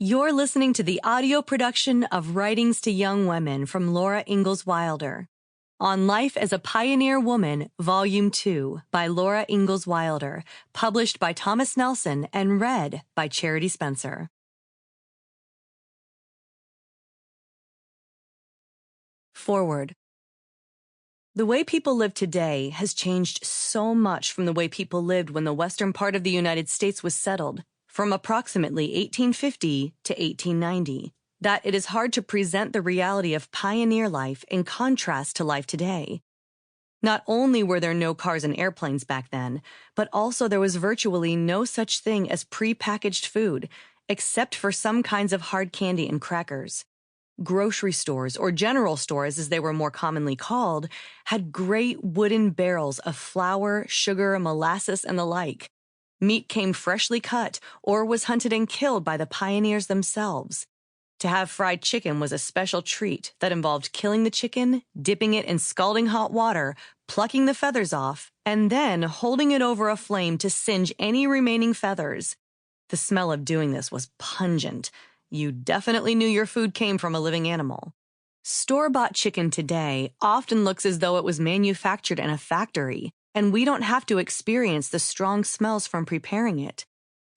You're listening to the audio production of Writings to Young Women from Laura Ingalls Wilder. On Life as a Pioneer Woman, Volume 2 by Laura Ingalls Wilder, published by Thomas Nelson and read by Charity Spencer. Forward. The way people live today has changed so much from the way people lived when the western part of the United States was settled, from approximately 1850 to 1890, that it is hard to present the reality of pioneer life in contrast to life today. Not only were there no cars and airplanes back then, but also there was virtually no such thing as pre-packaged food, except for some kinds of hard candy and crackers. Grocery stores, or general stores as they were more commonly called, had great wooden barrels of flour, sugar, molasses, and the like. Meat came freshly cut or was hunted and killed by the pioneers themselves. To have fried chicken was a special treat that involved killing the chicken, dipping it in scalding hot water, plucking the feathers off, and then holding it over a flame to singe any remaining feathers. The smell of doing this was pungent. You definitely knew your food came from a living animal. Store-bought chicken today often looks as though it was manufactured in a factory, and we don't have to experience the strong smells from preparing it.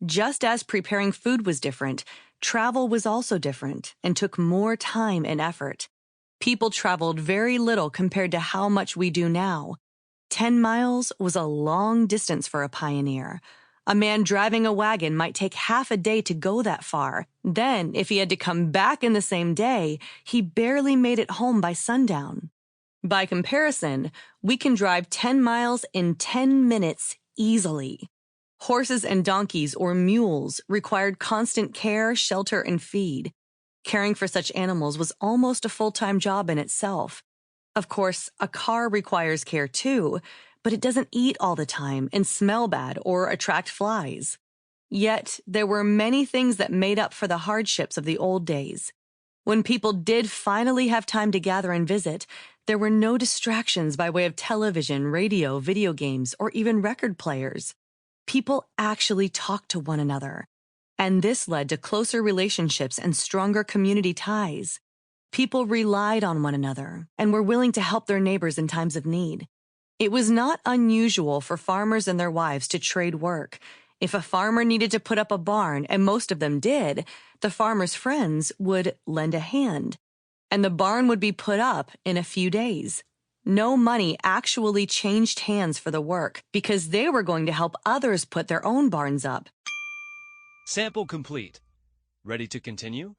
Just as preparing food was different, travel was also different and took more time and effort. People traveled very little compared to how much we do now. 10 miles was a long distance for a pioneer. A man driving a wagon might take half a day to go that far. Then, if he had to come back in the same day, he barely made it home by sundown. By comparison, we can drive 10 miles in 10 minutes easily. Horses and donkeys or mules required constant care, shelter, and feed. Caring for such animals was almost a full-time job in itself. Of course, a car requires care too, but it doesn't eat all the time and smell bad or attract flies. Yet, there were many things that made up for the hardships of the old days. When people did finally have time to gather and visit, there were no distractions by way of television, radio, video games, or even record players. People actually talked to one another, and this led to closer relationships and stronger community ties. People relied on one another and were willing to help their neighbors in times of need. It was not unusual for farmers and their wives to trade work. If a farmer needed to put up a barn, and most of them did, the farmer's friends would lend a hand, and the barn would be put up in a few days. No money actually changed hands for the work because they were going to help others put their own barns up. Sample complete. Ready to continue?